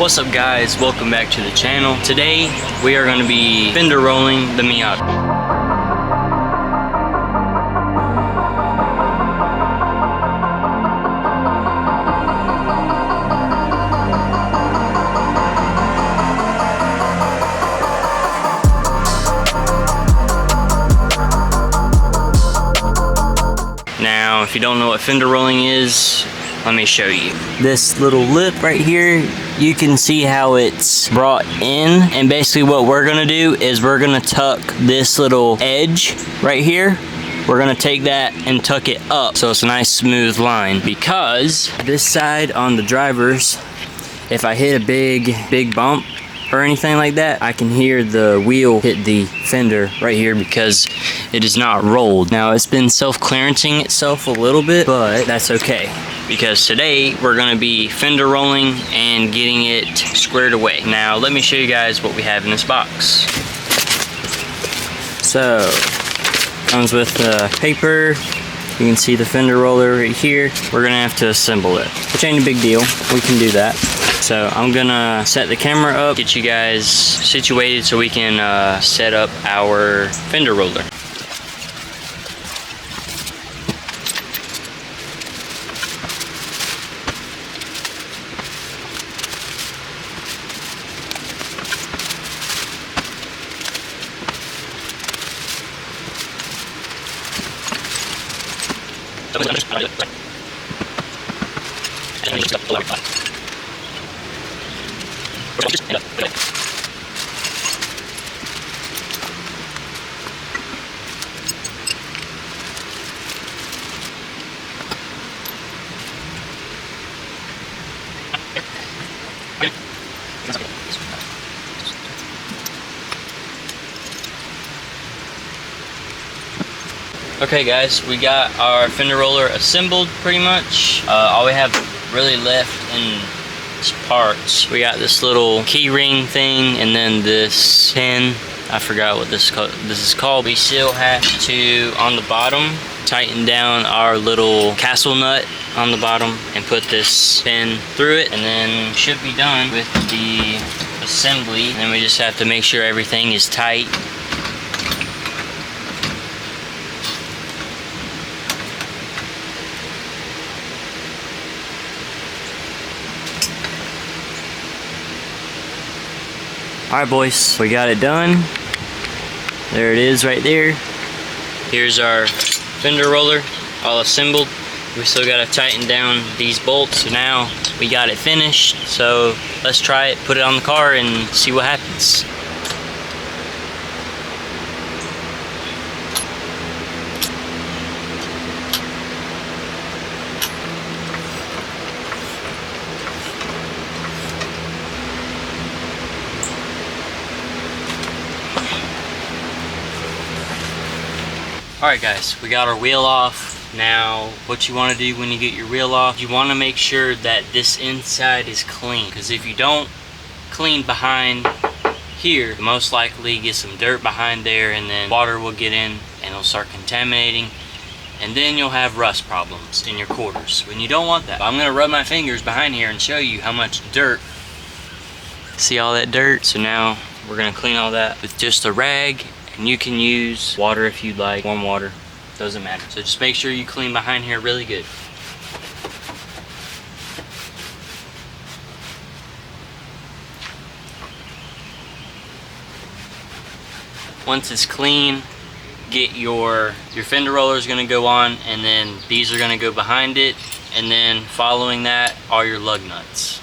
What's up guys, welcome back to the channel. Today we are going to be fender rolling the Miata. Now if you don't know what fender rolling is, let me show you. This little lip right here, you can see how it's brought in, and basically what we're gonna do is we're gonna tuck this little edge right here. We're gonna take that and tuck it up so it's a nice smooth line, because this side on the drivers, if I hit a big bump or anything like that, I can hear the wheel hit the fender right here because it is not rolled. Now it's been self-clearancing itself a little bit, but that's okay, because today we're gonna be fender rolling and getting it squared away. Now let me show you guys what we have in this box. So, comes with paper. You can see the fender roller right here. We're gonna have to assemble it, which ain't a big deal. We can do that. So I'm gonna set the camera up, get you guys situated so we can set up our fender roller. Okay guys, we got our fender roller assembled pretty much. All we have really left in parts. We got this little key ring thing, and then this pin. I forgot what this is called. We still have to, on the bottom, tighten down our little castle nut on the bottom and put this pin through it, and then should be done with the assembly. And then we just have to make sure everything is tight. Alright boys, we got it done. There it is right there. Here's our fender roller all assembled. We still gotta tighten down these bolts. So now we got it finished. So let's try it, put it on the car and see what happens. Alright guys, we got our wheel off. Now, what you want to do when you get your wheel off, you want to make sure that this inside is clean. Because if you don't clean behind here, you'll most likely get some dirt behind there, and then water will get in and it'll start contaminating. And then you'll have rust problems in your quarters when you don't want that. I'm going to rub my fingers behind here and show you how much dirt. See all that dirt? So now we're going to clean all that with just a rag. And you can use water if you'd like, warm water, doesn't matter. So just make sure you clean behind here really good. Once it's clean, get your fender roller is gonna go on, and then these are gonna go behind it, and then following that are your lug nuts.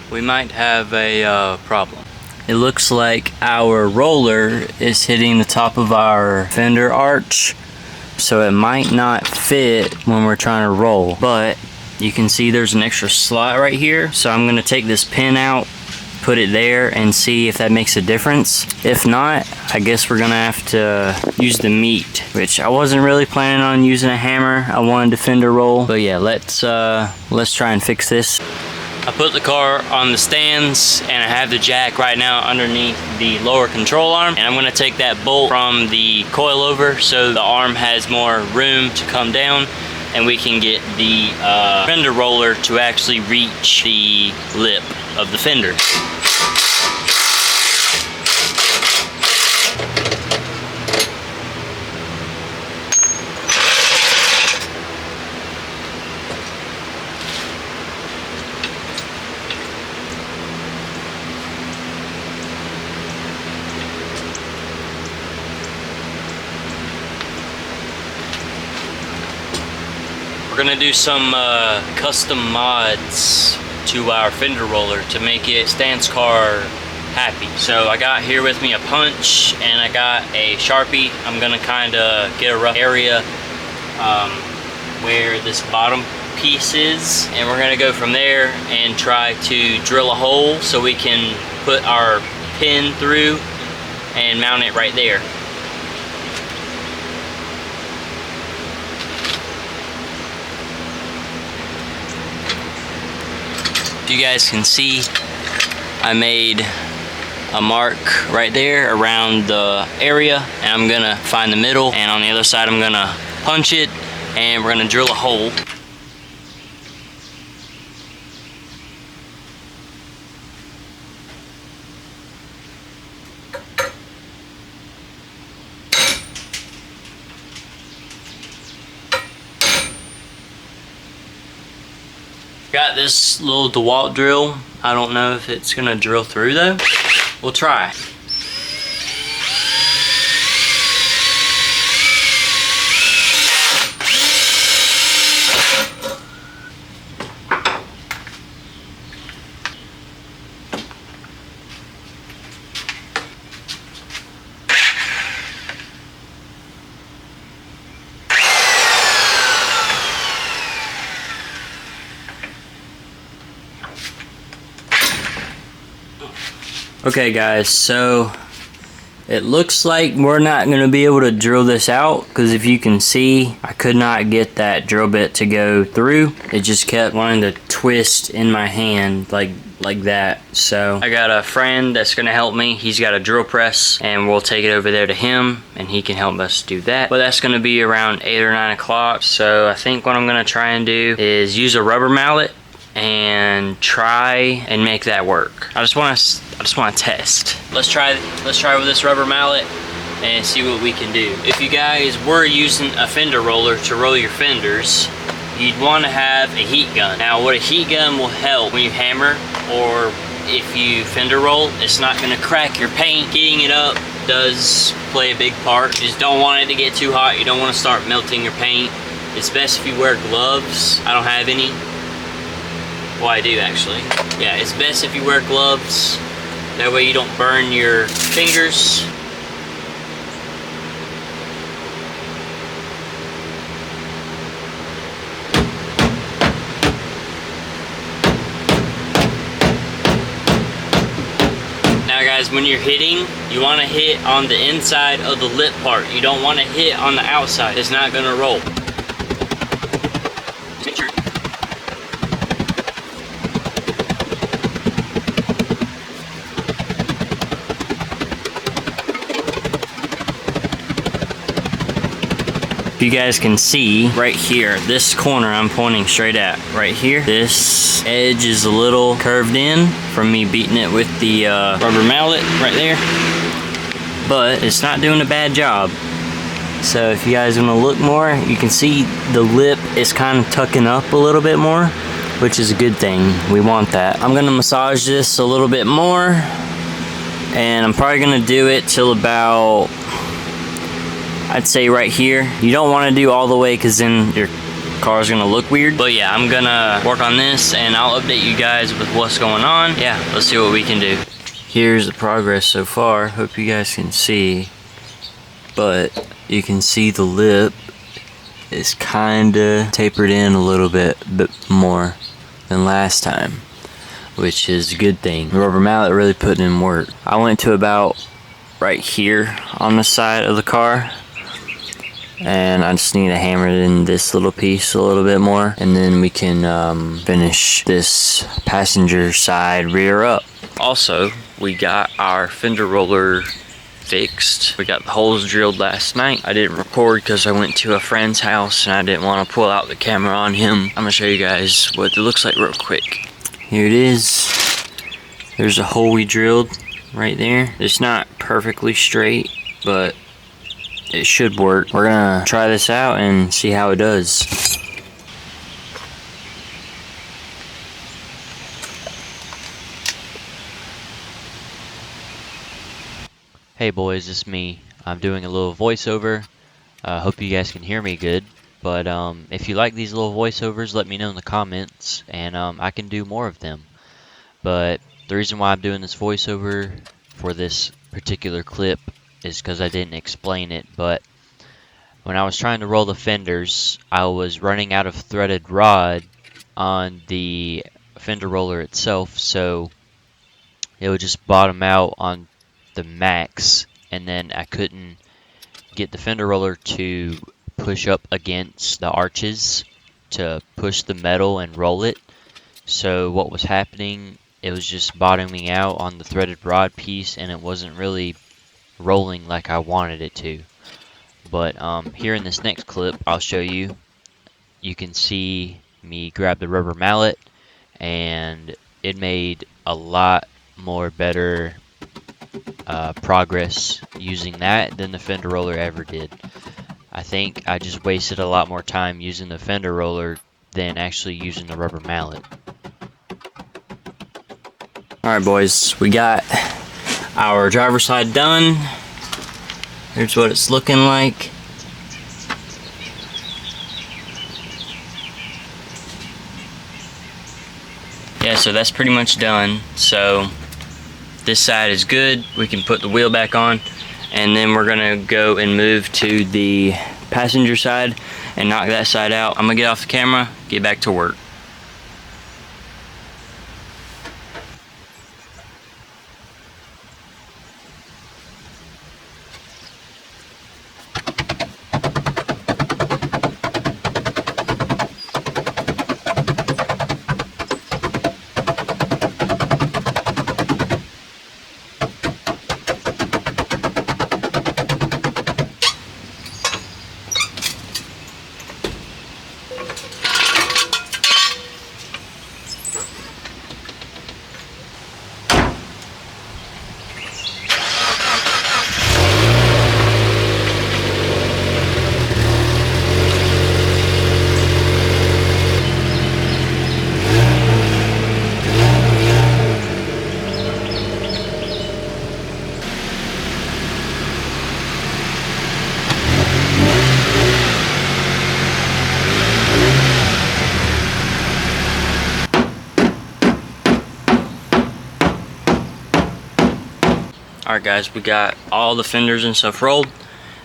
We might have a problem. It looks like our roller is hitting the top of our fender arch, so it might not fit when we're trying to roll. But you can see there's an extra slot right here, so I'm going to take this pin out, put it there and see if that makes a difference. If not, I guess we're gonna have to use the meat, which I wasn't really planning on using a hammer. I wanted to fender roll, but yeah, let's try and fix this. I put the car on the stands and I have the jack right now underneath the lower control arm, and I'm gonna take that bolt from the coilover so the arm has more room to come down and we can get the fender roller to actually reach the lip of the fender. We're gonna do some custom mods to our fender roller to make it Stan's car happy. So I got here with me a punch and I got a Sharpie. I'm gonna kind of get a rough area where this bottom piece is, and we're gonna go from there and try to drill a hole so we can put our pin through and mount it right there. You guys can see I made a mark right there around the area, and I'm gonna find the middle, and on the other side I'm gonna punch it and we're gonna drill a hole. Got this little DeWalt drill. I don't know if it's gonna drill through though. We'll try. Okay guys, so it looks like we're not going to be able to drill this out, because if you can see, I could not get that drill bit to go through. It just kept wanting to twist in my hand like that. So I got a friend that's going to help me. He's got a drill press, and we'll take it over there to him and he can help us do that. But that's going to be around 8 or 9 o'clock. So I think what I'm going to try and do is use a rubber mallet and try and make that work. I just want to test. Let's try with this rubber mallet and see what we can do. If you guys were using a fender roller to roll your fenders, you'd want to have a heat gun. Now, what a heat gun will help when you hammer or if you fender roll, it's not going to crack your paint. Heating it up does play a big part. You just don't want it to get too hot. You don't want to start melting your paint. It's best if you wear gloves. I don't have any. Well, I do actually. Yeah, it's best if you wear gloves. That way you don't burn your fingers. Now guys, when you're hitting, you want to hit on the inside of the lip part. You don't want to hit on the outside. It's not going to roll. If you guys can see right here, this corner I'm pointing straight at right here, this edge is a little curved in from me beating it with the rubber mallet right there, but it's not doing a bad job. So if you guys want to look more, you can see the lip is kind of tucking up a little bit more, which is a good thing. We want that. I'm gonna massage this a little bit more, and I'm probably gonna do it till about, I'd say right here. You don't want to do all the way because then your car's gonna look weird. But yeah, I'm gonna work on this and I'll update you guys with what's going on. Yeah, let's see what we can do. Here's the progress so far. Hope you guys can see. But you can see the lip is kinda tapered in a little bit more than last time. which is a good thing. The rubber mallet really put in work. I went to about right here on the side of the car, and I just need to hammer it in this little piece a little bit more, and then we can finish this passenger side rear up. Also, we got our fender roller fixed. We got the holes drilled last night. I didn't record because I went to a friend's house and I didn't want to pull out the camera on him. I'm gonna show you guys what it looks like real quick. Here it is. There's a hole we drilled right there. It's not perfectly straight, but it should work. We're gonna try this out and see how it does. Hey boys, it's me. I'm doing a little voiceover. Hope you guys can hear me good. But if you like these little voiceovers, let me know in the comments, and I can do more of them. But the reason why I'm doing this voiceover for this particular clip is because I didn't explain it. But when I was trying to roll the fenders, I was running out of threaded rod on the fender roller itself, so it would just bottom out on the max, and then I couldn't get the fender roller to push up against the arches to push the metal and roll it. So what was happening, it was just bottoming out on the threaded rod piece, and it wasn't really rolling like I wanted it to. But here in this next clip, I'll show you. You can see me grab the rubber mallet, and it made a lot more better progress using that than the fender roller ever did. I think I just wasted a lot more time using the fender roller than actually using the rubber mallet. Alright boys, we got our driver's side done. Here's what it's looking like. Yeah, so that's pretty much done. So this side is good. We can put the wheel back on, and then we're gonna go and move to the passenger side and knock that side out. I'm gonna get off the camera, get back to work. Alright guys, we got all the fenders and stuff rolled.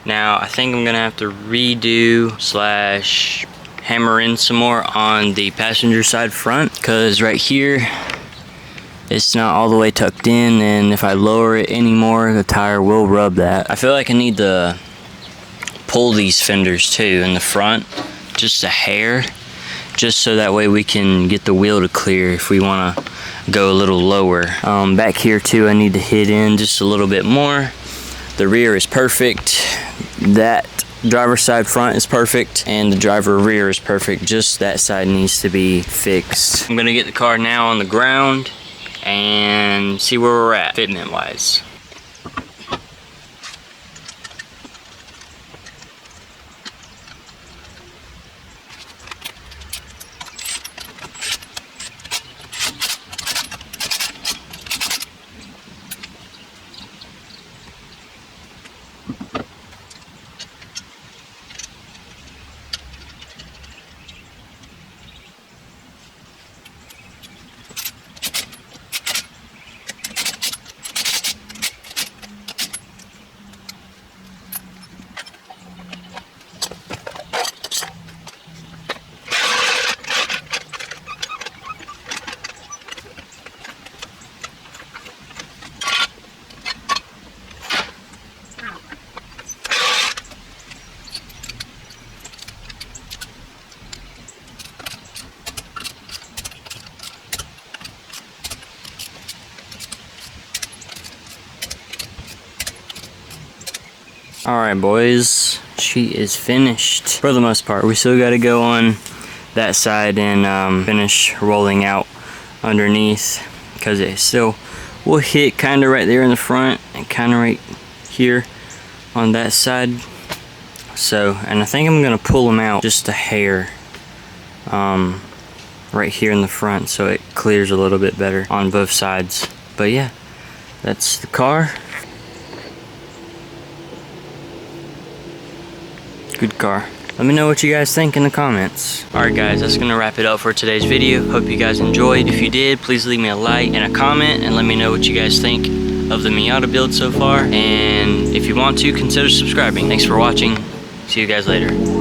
Now I think I'm gonna have to redo slash hammer in some more on the passenger side front, because right here it's not all the way tucked in, and if I lower it anymore the tire will rub that. I feel like I need to pull these fenders too in the front just a hair, just so that way we can get the wheel to clear if we want to go a little lower. Back here too, I need to hit in just a little bit more. The rear is perfect. That driver side front is perfect, and the driver rear is perfect. Just that side needs to be fixed. I'm gonna get the car now on the ground and see where we're at fitment wise. Alright boys, she is finished for the most part. We still got to go on that side and finish rolling out underneath, because it still will hit kind of right there in the front and kind of right here on that side. So, and I think I'm gonna pull them out just a hair right here in the front so it clears a little bit better on both sides. But yeah, that's the car. Good car. Let me know what you guys think in the comments. Alright guys, that's gonna wrap it up for today's video. Hope you guys enjoyed. If you did, please leave me a like and a comment and let me know what you guys think of the Miata build so far. And if you want to, consider subscribing. Thanks for watching. See you guys later.